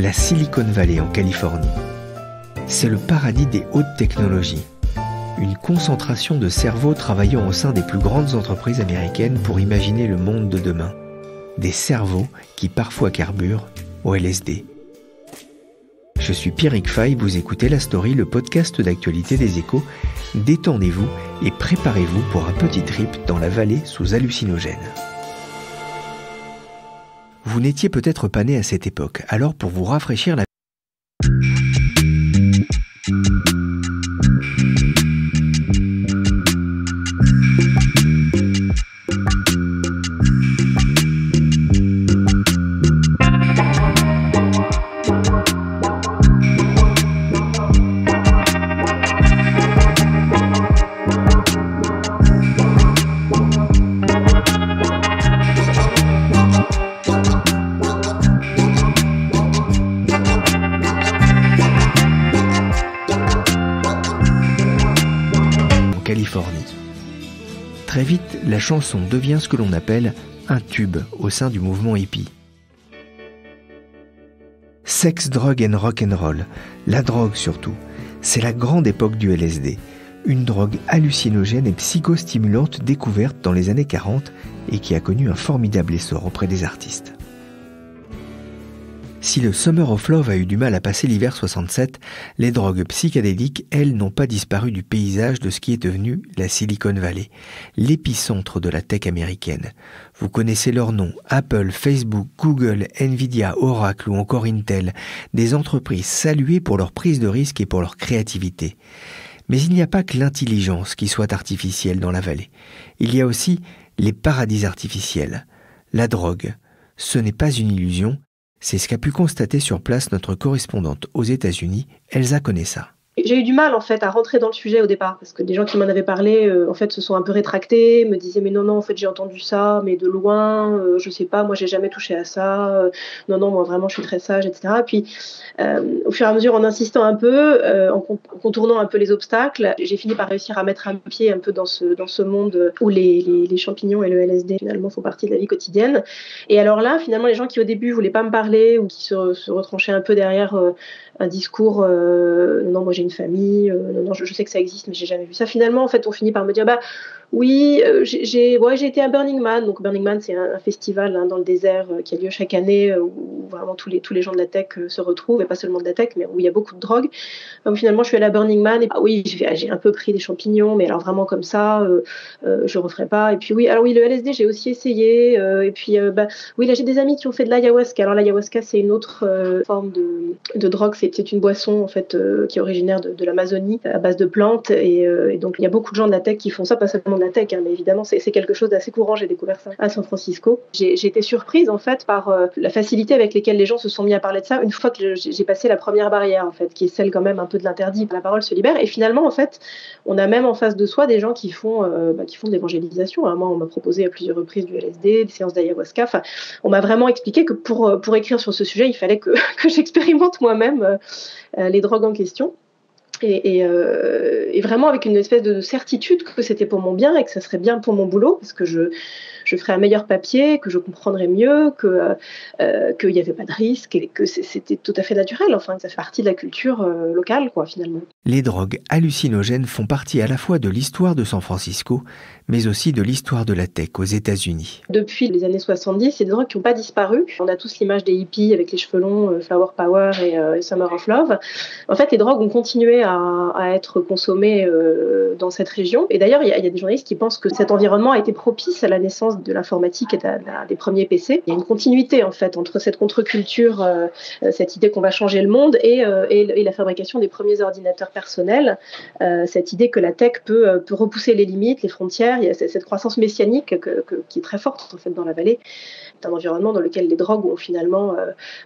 la Silicon Valley en Californie. C'est le paradis des hautes technologies. Une concentration de cerveaux travaillant au sein des plus grandes entreprises américaines pour imaginer le monde de demain. Des cerveaux qui parfois carburent au LSD. Je suis Pierrick Fay, vous écoutez La Story, le podcast d'actualité des Échos. Détendez-vous et préparez-vous pour un petit trip dans la vallée sous hallucinogène. Vous n'étiez peut-être pas né à cette époque, alors pour vous rafraîchir la Californie. Très vite, la chanson devient ce que l'on appelle un tube au sein du mouvement hippie. Sex, drogue and rock'n'roll, la drogue surtout, c'est la grande époque du LSD, une drogue hallucinogène et psychostimulante découverte dans les années 40 et qui a connu un formidable essor auprès des artistes. Si le Summer of Love a eu du mal à passer l'hiver 67, les drogues psychédéliques, elles, n'ont pas disparu du paysage de ce qui est devenu la Silicon Valley, l'épicentre de la tech américaine. Vous connaissez leurs noms, Apple, Facebook, Google, Nvidia, Oracle ou encore Intel, des entreprises saluées pour leur prise de risque et pour leur créativité. Mais il n'y a pas que l'intelligence qui soit artificielle dans la vallée. Il y a aussi les paradis artificiels. La drogue, ce n'est pas une illusion. C'est ce qu'a pu constater sur place notre correspondante aux États-Unis, Elsa Conessa. J'ai eu du mal en fait à rentrer dans le sujet au départ parce que des gens qui m'en avaient parlé en fait se sont un peu rétractés, me disaient mais non en fait j'ai entendu ça mais de loin, je sais pas, moi j'ai jamais touché à ça, non moi vraiment je suis très sage, etc. Puis au fur et à mesure en insistant un peu, en contournant un peu les obstacles, j'ai fini par réussir à mettre un pied un peu dans ce monde où les champignons et le LSD finalement font partie de la vie quotidienne. Et alors là finalement les gens qui au début voulaient pas me parler ou qui se retranchaient un peu derrière un discours non moi j'ai une famille, non je sais que ça existe mais j'ai jamais vu ça. Finalement en fait on finit par me dire oui, j'ai été à Burning Man. Donc Burning Man, c'est un festival dans le désert qui a lieu chaque année où vraiment tous les gens de la tech se retrouvent, et pas seulement de la tech, mais où il y a beaucoup de drogue. Donc finalement, je suis allée à Burning Man et oui, j'ai un peu pris des champignons, mais alors vraiment comme ça, je referai pas. Et puis oui, le LSD, j'ai aussi essayé. Et puis oui, là j'ai des amis qui ont fait de l'ayahuasca. Alors l'ayahuasca, c'est une autre forme de drogue. C'est une boisson en fait qui est originaire de l'Amazonie à base de plantes. Et donc il y a beaucoup de gens de la tech qui font ça, pas seulement de la tech, mais évidemment c'est quelque chose d'assez courant. J'ai découvert ça à San Francisco. J'ai été surprise en fait par la facilité avec laquelle les gens se sont mis à parler de ça une fois que j'ai passé la première barrière en fait, qui est celle quand même un peu de l'interdit. La parole se libère et finalement en fait on a même en face de soi des gens qui font de l'évangélisation. Moi on m'a proposé à plusieurs reprises du LSD, des séances d'ayahuasca. Enfin, on m'a vraiment expliqué que pour écrire sur ce sujet il fallait que j'expérimente moi-même les drogues en question. Et vraiment avec une espèce de certitude que c'était pour mon bien et que ça serait bien pour mon boulot, parce que je ferais un meilleur papier, que je comprendrais mieux, qu'il n'y avait pas de risque et que c'était tout à fait naturel, enfin que ça fait partie de la culture locale finalement. Les drogues hallucinogènes font partie à la fois de l'histoire de San Francisco, mais aussi de l'histoire de la tech aux États-Unis. Depuis les années 70, c'est des drogues qui n'ont pas disparu. On a tous l'image des hippies avec les cheveux longs, Flower Power et Summer of Love. En fait, les drogues ont continué à être consommées dans cette région. Et d'ailleurs, il y a des journalistes qui pensent que cet environnement a été propice à la naissance de l'informatique et des premiers PC. Il y a une continuité en fait entre cette contre-culture, cette idée qu'on va changer le monde et la fabrication des premiers ordinateurs personnels, cette idée que la tech peut repousser les limites, les frontières. Il y a cette croissance messianique qui est très forte en fait dans la vallée. C'est un environnement dans lequel les drogues ont finalement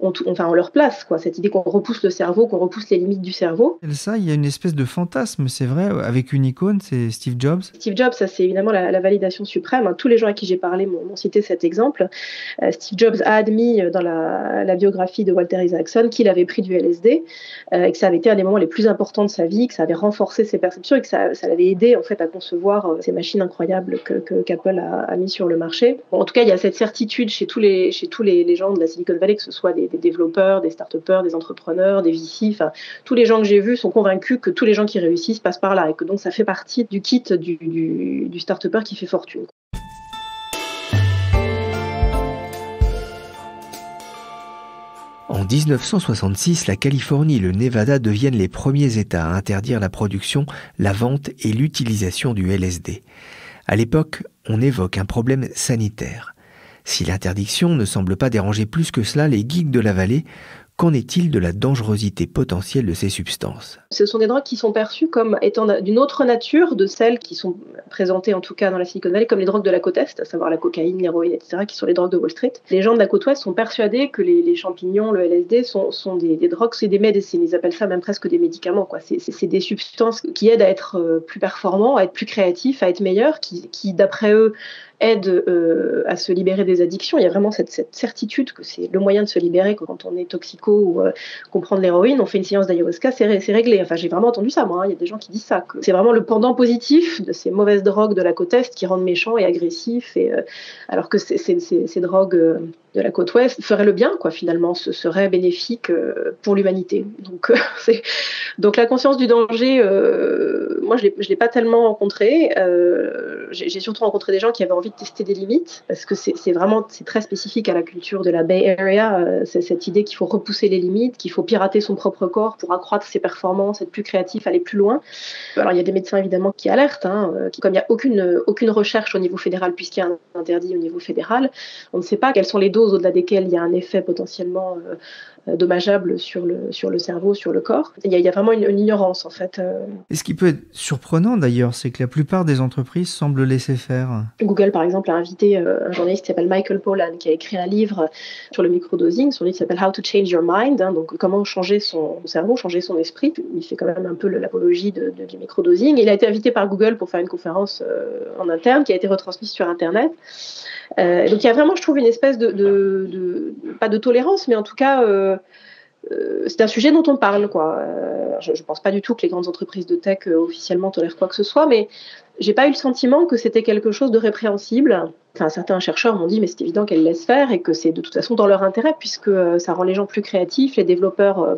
ont leur place, cette idée qu'on repousse le cerveau, qu'on repousse les limites du cerveau. Ça, il y a une espèce de fantasme, c'est vrai, avec une icône, c'est Steve Jobs. Steve Jobs, ça c'est évidemment la validation suprême. Tous les gens à qui j'ai parlé m'ont cité cet exemple. Steve Jobs a admis dans la biographie de Walter Isaacson qu'il avait pris du LSD, et que ça avait été un des moments les plus importants de sa vie, que ça avait renforcé ses perceptions et que ça l'avait aidé en fait à concevoir ces machines incroyables incroyable qu'Apple a mis sur le marché. Bon, en tout cas, il y a cette certitude chez tous les gens de la Silicon Valley, que ce soit des développeurs, des start-upers, des entrepreneurs, des VC, enfin, tous les gens que j'ai vus sont convaincus que tous les gens qui réussissent passent par là et que donc ça fait partie du kit du start-upper qui fait fortune. En 1966, la Californie et le Nevada deviennent les premiers États à interdire la production, la vente et l'utilisation du LSD. À l'époque, on évoque un problème sanitaire. Si l'interdiction ne semble pas déranger plus que cela les geeks de la vallée, qu'en est-il de la dangerosité potentielle de ces substances ? Ce sont des drogues qui sont perçues comme étant d'une autre nature de celles qui sont présentées en tout cas dans la Silicon Valley comme les drogues de la côte Est, à savoir la cocaïne, l'héroïne, etc., qui sont les drogues de Wall Street. Les gens de la côte Ouest sont persuadés que les champignons, le LSD, sont des drogues, c'est des médecines, ils appellent ça même presque des médicaments, quoi. C'est des substances qui aident à être plus performants, à être plus créatifs, à être meilleurs, qui d'après eux, aide à se libérer des addictions. Il y a vraiment cette certitude que c'est le moyen de se libérer quand on est toxico ou qu'on prend de l'héroïne, on fait une séance d'ayahuasca, c'est réglé. Enfin, j'ai vraiment entendu ça, moi. Il y a des gens qui disent ça. Que c'est vraiment le pendant positif de ces mauvaises drogues de la côte Est qui rendent méchants et agressifs, alors que ces drogues de la côte Ouest feraient le bien, quoi, finalement, ce serait bénéfique pour l'humanité. Donc la conscience du danger, moi, je l'ai pas tellement rencontrée. J'ai surtout rencontré des gens qui avaient envie de tester des limites, parce que c'est très spécifique à la culture de la Bay Area, c'est cette idée qu'il faut repousser les limites, qu'il faut pirater son propre corps pour accroître ses performances, être plus créatif, aller plus loin. Alors il y a des médecins évidemment qui alertent, comme il n'y a aucune recherche au niveau fédéral, puisqu'il y a un interdit au niveau fédéral, on ne sait pas quelles sont les doses au-delà desquelles il y a un effet potentiellement dommageable sur le cerveau, sur le corps. Il y a vraiment une ignorance en fait. Et ce qui peut être surprenant d'ailleurs, c'est que la plupart des entreprises semblent laisser faire. Google par exemple a invité un journaliste qui s'appelle Michael Pollan qui a écrit un livre sur le microdosing. Son livre s'appelle How to Change Your Mind, donc comment changer son cerveau, changer son esprit. Il fait quand même un peu l'apologie du microdosing. Il a été invité par Google pour faire une conférence en interne qui a été retransmise sur Internet. Donc il y a vraiment, je trouve, une espèce pas de tolérance, mais en tout cas, c'est un sujet dont on parle, quoi. Je ne pense pas du tout que les grandes entreprises de tech officiellement tolèrent quoi que ce soit, mais j'ai pas eu le sentiment que c'était quelque chose de répréhensible. Enfin, certains chercheurs m'ont dit, mais c'est évident qu'elles laissent faire et que c'est de toute façon dans leur intérêt, puisque ça rend les gens plus créatifs, les développeurs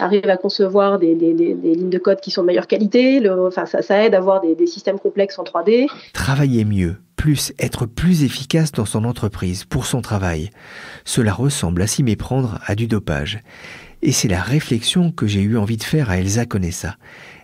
arrivent à concevoir des lignes de code qui sont de meilleure qualité, ça aide à avoir des systèmes complexes en 3D. Travailler mieux, être plus efficace dans son entreprise, pour son travail. Cela ressemble à s'y méprendre à du dopage. Et c'est la réflexion que j'ai eu envie de faire à Elsa Conessa.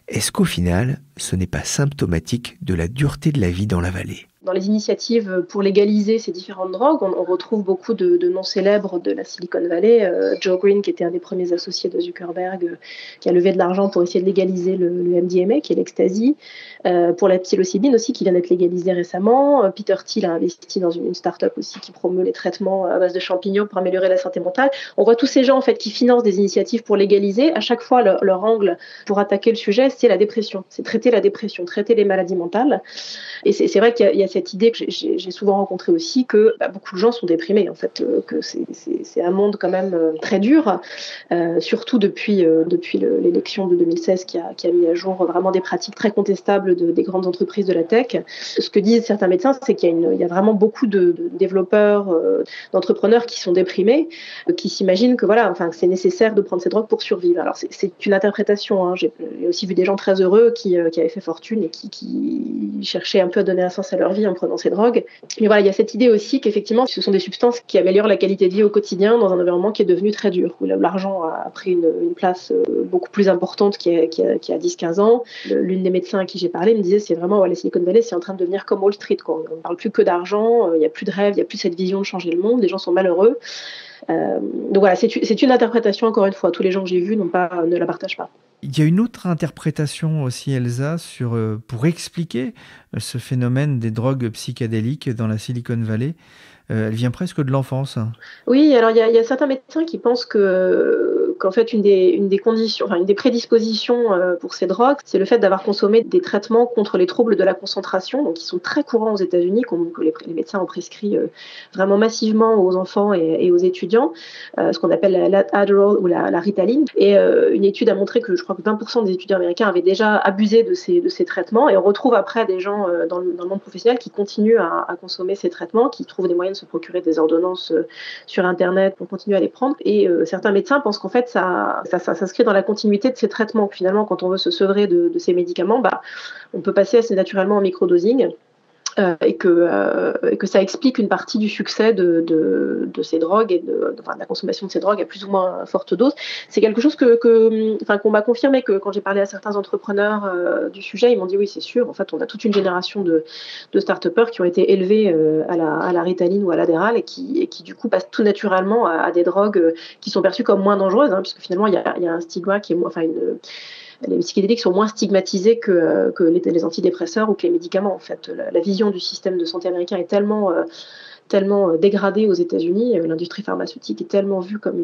Est-ce qu'au final, ce n'est pas symptomatique de la dureté de la vie dans la vallée ? Dans les initiatives pour légaliser ces différentes drogues, on retrouve beaucoup de noms célèbres de la Silicon Valley. Joe Green, qui était un des premiers associés de Zuckerberg, qui a levé de l'argent pour essayer de légaliser le MDMA, qui est l'ecstasy. Pour la psilocybine aussi, qui vient d'être légalisée récemment. Peter Thiel a investi dans une start-up aussi qui promeut les traitements à base de champignons pour améliorer la santé mentale. On voit tous ces gens en fait qui financent des initiatives pour légaliser. À chaque fois, leur angle pour attaquer le sujet, c'est la dépression. C'est traiter la dépression, traiter les maladies mentales. Et c'est vrai qu'il y a cette idée que j'ai souvent rencontrée aussi, que beaucoup de gens sont déprimés, en fait, que c'est un monde quand même très dur, surtout depuis l'élection de 2016 qui a mis à jour vraiment des pratiques très contestables des grandes entreprises de la tech. Ce que disent certains médecins, c'est qu'il y a vraiment beaucoup de développeurs, d'entrepreneurs qui sont déprimés, qui s'imaginent que c'est nécessaire de prendre ces drogues pour survivre. Alors c'est une interprétation, j'ai aussi vu des gens très heureux qui avaient fait fortune et qui cherchaient un peu à donner un sens à leur vie en prenant ces drogues. Mais voilà, il y a cette idée aussi qu'effectivement, ce sont des substances qui améliorent la qualité de vie au quotidien dans un environnement qui est devenu très dur, où l'argent a pris une place beaucoup plus importante qu'il y a 10-15 ans. L'une des médecins à qui j'ai parlé me disait, c'est vraiment, la Silicon Valley, c'est en train de devenir comme Wall Street, quoi. On ne parle plus que d'argent, il n'y a plus de rêve, il n'y a plus cette vision de changer le monde, les gens sont malheureux. Donc voilà, c'est une interprétation, encore une fois. Tous les gens que j'ai vus ne la partagent pas. Il y a une autre interprétation aussi, Elsa, pour expliquer ce phénomène des drogues psychédéliques dans la Silicon Valley. Elle vient presque de l'enfance. Oui, alors il y a certains médecins qui pensent que qu'en fait une des conditions, enfin une des prédispositions pour ces drogues, c'est le fait d'avoir consommé des traitements contre les troubles de la concentration, donc qui sont très courants aux États-Unis, que les médecins ont prescrit vraiment massivement aux enfants et aux étudiants, ce qu'on appelle la Adderall ou la Ritaline. Et une étude a montré que je crois que 20% des étudiants américains avaient déjà abusé de ces traitements, et on retrouve après des gens dans le monde professionnel qui continuent à consommer ces traitements, qui trouvent des moyens de se procurer des ordonnances sur Internet pour continuer à les prendre. Et certains médecins pensent qu'en fait, ça s'inscrit dans la continuité de ces traitements. Finalement, quand on veut se sevrer de ces médicaments, on peut passer assez naturellement en microdosing. Et que ça explique une partie du succès de ces drogues et de la consommation de ces drogues à plus ou moins forte dose. C'est quelque chose qu'on m'a confirmé, que quand j'ai parlé à certains entrepreneurs du sujet, ils m'ont dit oui, c'est sûr. En fait, on a toute une génération de start-upers qui ont été élevés à la Ritaline ou à l'Adderall et qui du coup passent tout naturellement à des drogues qui sont perçues comme moins dangereuses, puisque finalement il y a un stigma qui est les psychédéliques sont moins stigmatisés que les antidépresseurs ou que les médicaments. En fait, la vision du système de santé américain est tellement dégradée aux États-Unis. L'industrie pharmaceutique est tellement vue comme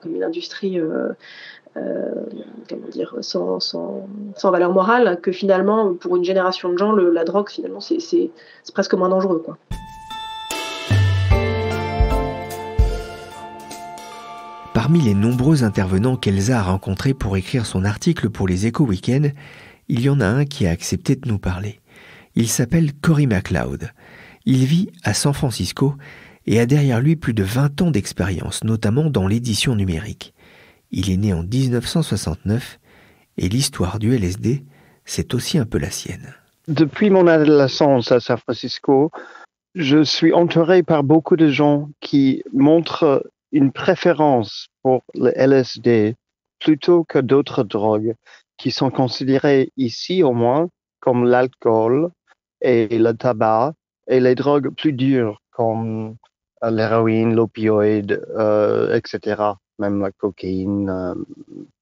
une industrie sans valeur morale, que finalement, pour une génération de gens, la drogue, finalement, c'est presque moins dangereux, quoi. Parmi les nombreux intervenants qu'Elsa a rencontrés pour écrire son article pour les Échos Week-end, il y en a un qui a accepté de nous parler. Il s'appelle Cory MacLeod. Il vit à San Francisco et a derrière lui plus de 20 ans d'expérience, notamment dans l'édition numérique. Il est né en 1969 et l'histoire du LSD, c'est aussi un peu la sienne. Depuis mon adolescence à San Francisco, je suis entouré par beaucoup de gens qui montrent une préférence pour le LSD plutôt que d'autres drogues qui sont considérées ici au moins comme l'alcool et le tabac et les drogues plus dures comme l'héroïne, l'opioïde, etc. Même la cocaïne,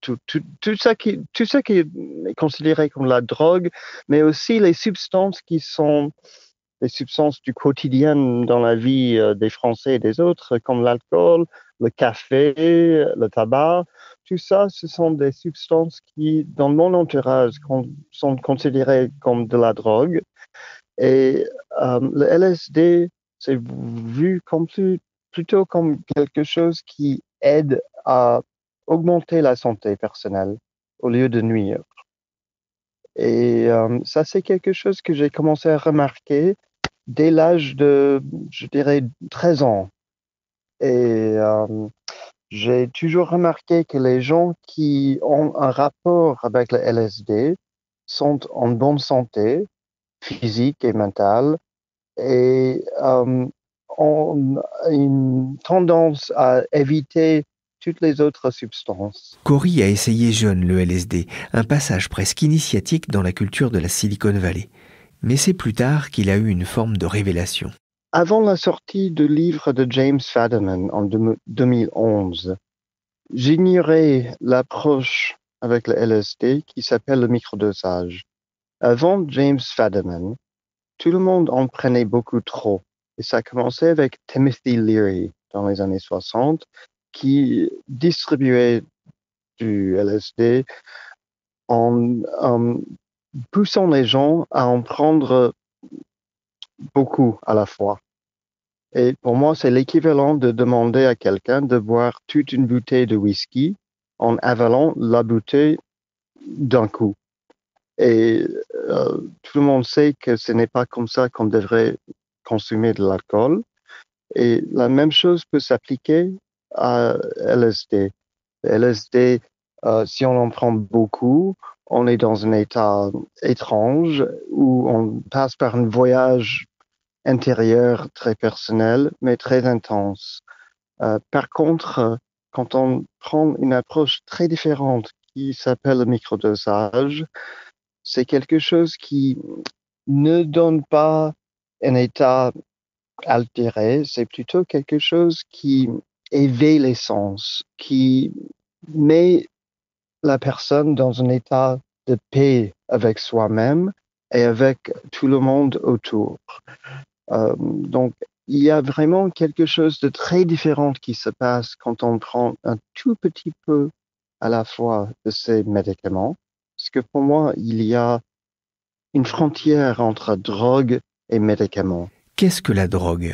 tout ça qui est considéré comme la drogue, mais aussi les substances qui sont les substances du quotidien dans la vie des Français et des autres, comme l'alcool, le café, le tabac. Tout ça, ce sont des substances qui, dans mon entourage, sont considérées comme de la drogue. Et le LSD, c'est vu comme plutôt comme quelque chose qui aide à augmenter la santé personnelle au lieu de nuire. Et ça, c'est quelque chose que j'ai commencé à remarquer dès l'âge de, je dirais, 13 ans. Et j'ai toujours remarqué que les gens qui ont un rapport avec le LSD sont en bonne santé, physique et mentale, et ont une tendance à éviter toutes les autres substances. Cory a essayé jeune le LSD, un passage presque initiatique dans la culture de la Silicon Valley. Mais c'est plus tard qu'il a eu une forme de révélation. Avant la sortie du livre de James Fadiman en 2011, j'ignorais l'approche avec le LSD qui s'appelle le microdosage. Avant James Fadiman, tout le monde en prenait beaucoup trop. Et ça a commencé avec Timothy Leary dans les années 60, qui distribuait du LSD en poussant les gens à en prendre beaucoup à la fois. Et pour moi, c'est l'équivalent de demander à quelqu'un de boire toute une bouteille de whisky en avalant la bouteille d'un coup. Et tout le monde sait que ce n'est pas comme ça qu'on devrait consommer de l'alcool. Et la même chose peut s'appliquer à LSD. Le LSD, si on en prend beaucoup, on est dans un état étrange où on passe par un voyage intérieur très personnel, mais très intense. Par contre, quand on prend une approche très différente qui s'appelle le microdosage, c'est quelque chose qui ne donne pas un état altéré, c'est plutôt quelque chose qui éveille les sens, qui met la personne dans un état de paix avec soi-même et avec tout le monde autour. Donc, il y a vraiment quelque chose de très différent qui se passe quand on prend un tout petit peu à la fois de ces médicaments, parce que pour moi, il y a une frontière entre drogue et médicaments. Qu'est-ce que la drogue ?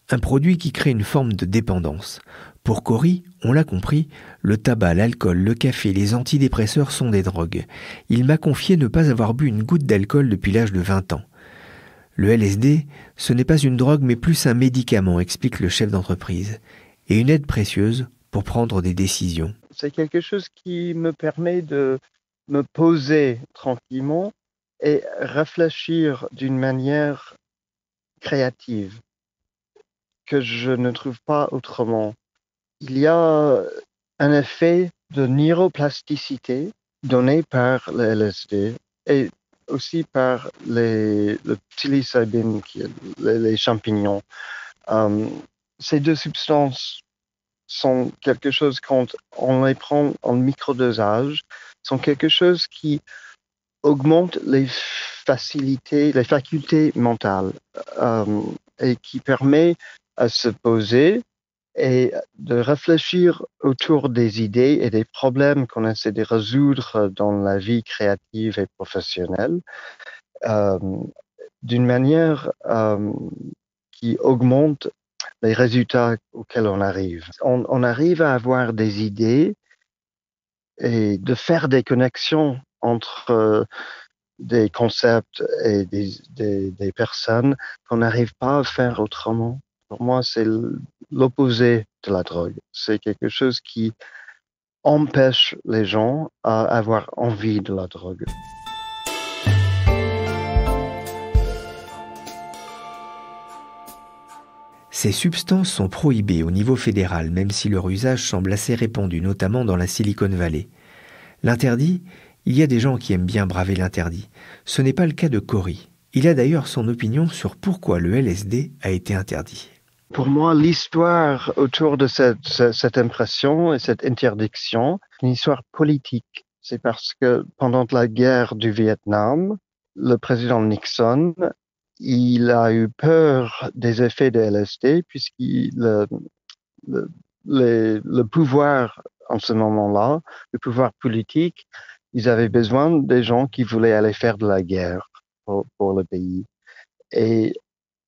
Un produit qui crée une forme de dépendance. Pour Cory, on l'a compris, le tabac, l'alcool, le café, les antidépresseurs sont des drogues. Il m'a confié ne pas avoir bu une goutte d'alcool depuis l'âge de 20 ans. Le LSD, ce n'est pas une drogue mais plus un médicament, explique le chef d'entreprise, et une aide précieuse pour prendre des décisions. C'est quelque chose qui me permet de me poser tranquillement et réfléchir d'une manière créative que je ne trouve pas autrement. Il y a un effet de neuroplasticité donné par le LSD et aussi par le psilocybine, les champignons. Ces deux substances sont quelque chose, quand on les prend en microdosage, sont quelque chose qui augmente les facultés mentales et qui permet à se poser et de réfléchir autour des idées et des problèmes qu'on essaie de résoudre dans la vie créative et professionnelle d'une manière qui augmente les résultats auxquels on arrive. On arrive à avoir des idées et de faire des connexions entre des concepts et des personnes qu'on n'arrive pas à faire autrement. Pour moi, c'est l'opposé de la drogue. C'est quelque chose qui empêche les gens à avoir envie de la drogue. Ces substances sont prohibées au niveau fédéral, même si leur usage semble assez répandu, notamment dans la Silicon Valley. L'interdit, il y a des gens qui aiment bien braver l'interdit. Ce n'est pas le cas de Cory. Il a d'ailleurs son opinion sur pourquoi le LSD a été interdit. Pour moi, l'histoire autour de cette impression et cette interdiction, c'est une histoire politique. C'est parce que pendant la guerre du Vietnam, le président Nixon, il a eu peur des effets de LSD puisque le pouvoir en ce moment-là, le pouvoir politique, ils avaient besoin des gens qui voulaient aller faire de la guerre pour le pays. Et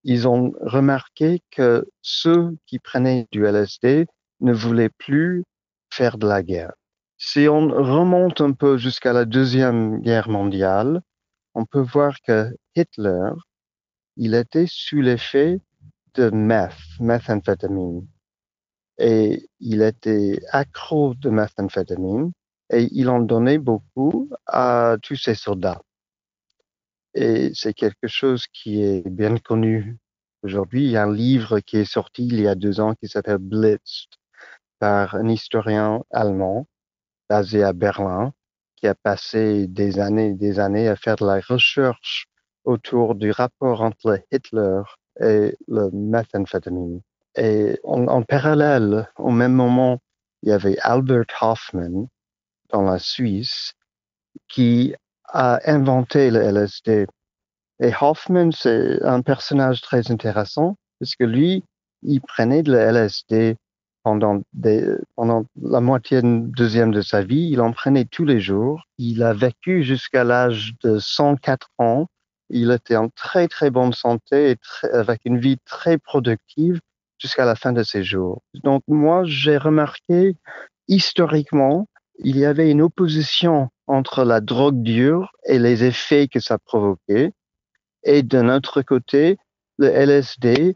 ils ont remarqué que ceux qui prenaient du LSD ne voulaient plus faire de la guerre. Si on remonte un peu jusqu'à la Deuxième Guerre mondiale, on peut voir que Hitler, il était sous l'effet de méthamphétamine. Et il était accro de méthamphétamine et il en donnait beaucoup à tous ses soldats. Et c'est quelque chose qui est bien connu aujourd'hui. Il y a un livre qui est sorti il y a 2 ans qui s'appelle Blitzed par un historien allemand basé à Berlin qui a passé des années à faire de la recherche autour du rapport entre Hitler et le méthamphétamine. Et en parallèle, au même moment, il y avait Albert Hofmann dans la Suisse qui a inventé le LSD. Et Hofmann, c'est un personnage très intéressant parce que lui, il prenait de la LSD pendant la moitié deuxième de sa vie. Il en prenait tous les jours. Il a vécu jusqu'à l'âge de 104 ans. Il était en très, très bonne santé et avec une vie très productive jusqu'à la fin de ses jours. Donc, moi, j'ai remarqué, historiquement, il y avait une opposition entre la drogue dure et les effets que ça provoquait. Et d'un autre côté, le LSD,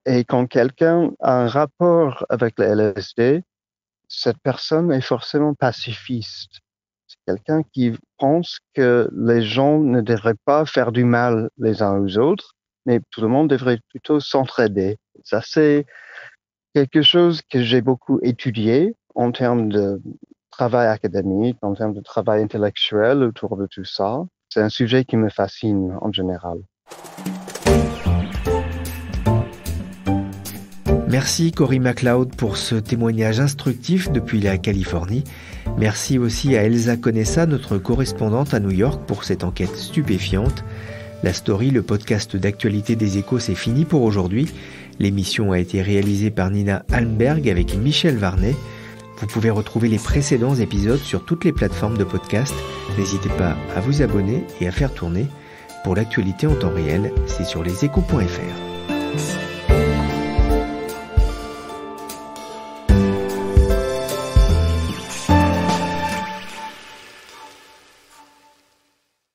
et quand quelqu'un a un rapport avec le LSD, cette personne est forcément pacifiste. C'est quelqu'un qui pense que les gens ne devraient pas faire du mal les uns aux autres, mais tout le monde devrait plutôt s'entraider. Ça, c'est quelque chose que j'ai beaucoup étudié en termes de travail académique, en termes de travail intellectuel autour de tout ça. C'est un sujet qui me fascine en général. Merci Cory MacLeod pour ce témoignage instructif depuis la Californie. Merci aussi à Elsa Conessa, notre correspondante à New York, pour cette enquête stupéfiante. La Story, le podcast d'actualité des Échos, c'est fini pour aujourd'hui. L'émission a été réalisée par Nina Almberg avec Michel Varnet. Vous pouvez retrouver les précédents épisodes sur toutes les plateformes de podcast. N'hésitez pas à vous abonner et à faire tourner. Pour l'actualité en temps réel, c'est sur leséchos.fr.